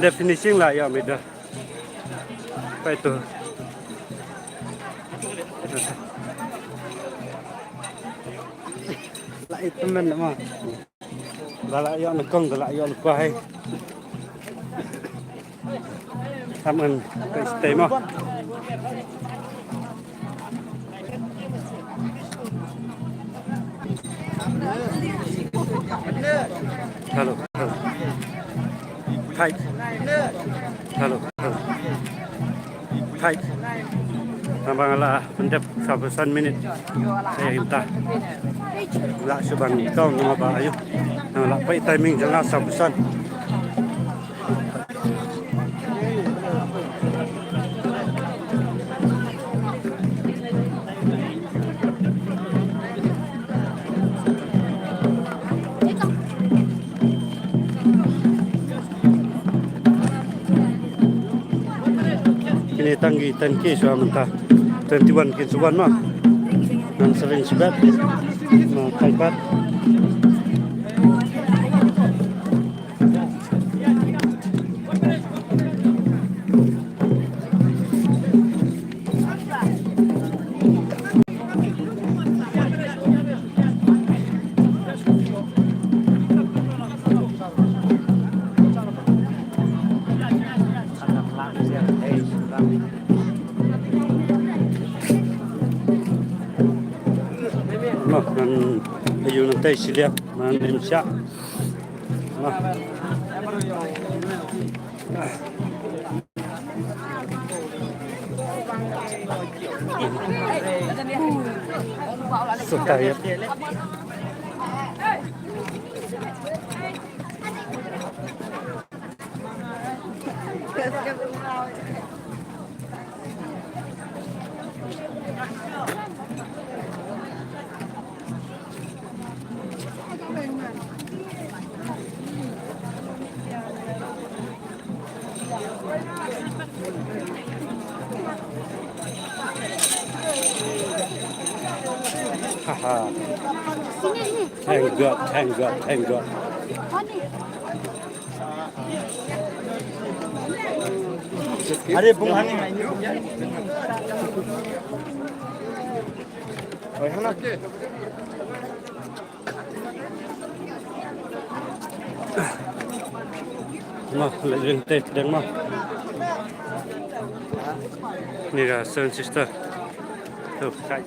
Ada finishing lah ya Mida. Apa itu? Lah itu men mah. Dalak yo nekong dalak yo lepai. Taman ke stay mah. Halo. Hai. Halo. Hai. Nambang lah pendep 1 minit. Saya minta. Lah subang kau nama ba ayo. Lah pai timing jangan 1. Kini tangki sudah mentah 21 kinsuan mah dan sering sebab kalpat nan ayu nanti siliap nan insya suka ya. Haha. Thank God. Ada bunga ni. Oh, mana? Mah, lagi teh dan mah. Ni lah sound sister. Tuh, kai.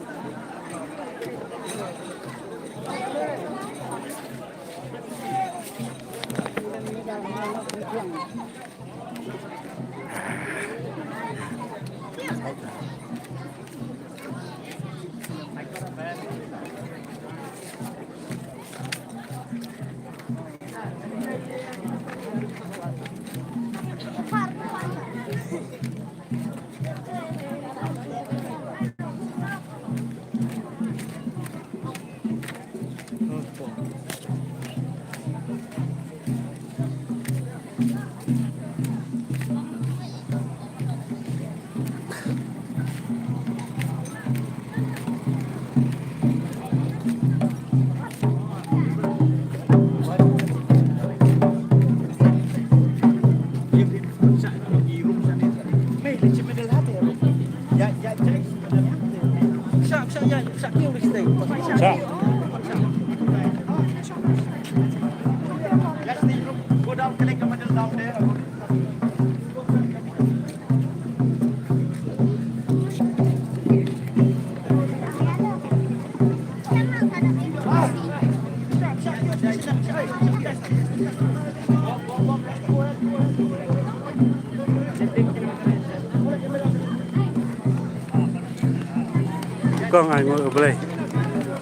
Con ai ngồi ở đây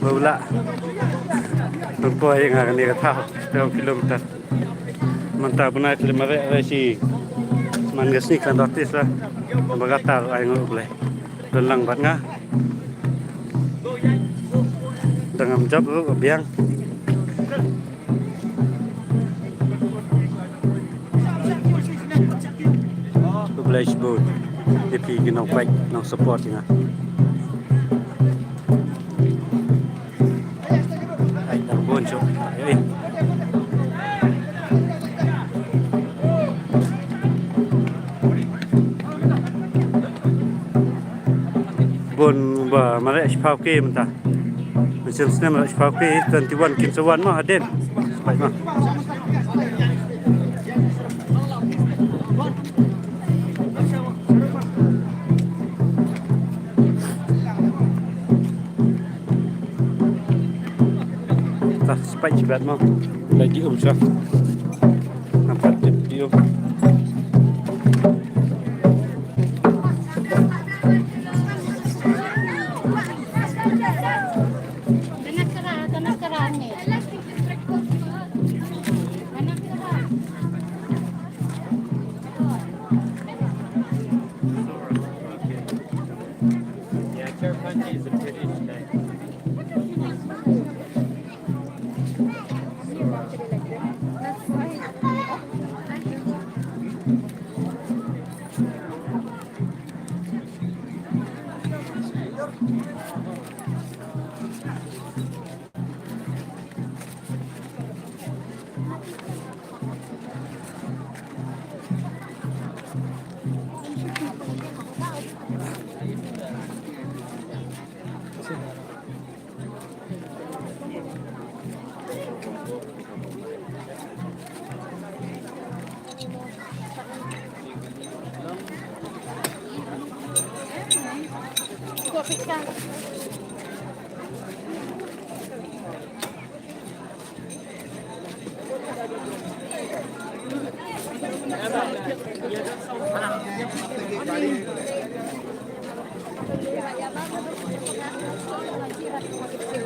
bầu lạ bầu bò yang akan dia tahu 2 kilometer mantap benar 5 resi mangas ni kan artis lah bagatar ai ngồi ở đây dalang bat nga tengah jab ở biang Blaze boat tapi kena fight nak support nga boncho. bon ba mare spau ke menta mesin snem mare spau ke 21 kin sawan ma aden spai ma ta spai jibat ma lagi sa nampak dia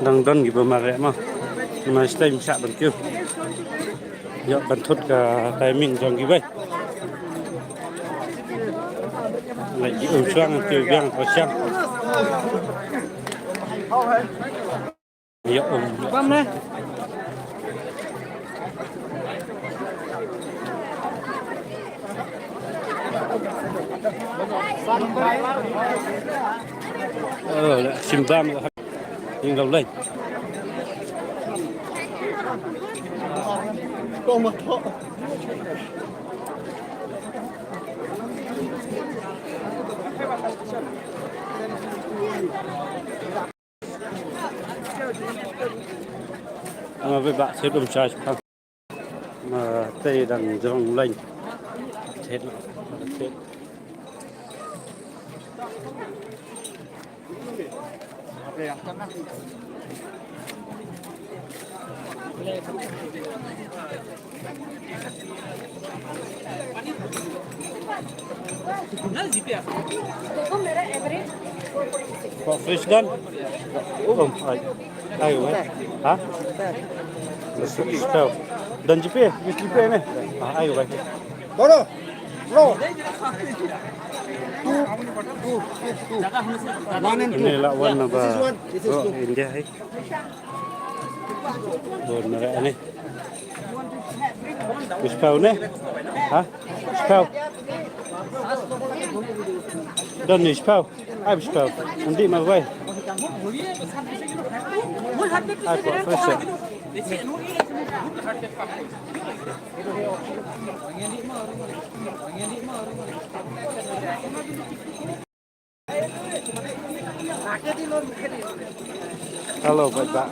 đang đón gì mà rẻ mà stay chạm bằng kêu nhọ bật thốt cả timing trong cái vậy lại chỉ ủng xoang tiêu giang và sang nhọ ủng đấy xin ba nhưng đầu lên có một thọ với bạn sẽ đồng trai không mà tây đằng dòng lên chết chết Kok fish gun? Ayo, hah? Spell. Dan JP, JP ni. Ayo, baik. Bodoh. Low. Ini lawan apa? Oh, India. Bon mereka ni. Spell ni? Hah? Spell. Dan ni spell. Ai spell? Nanti mau baik. Aku fresh. Halo Pak.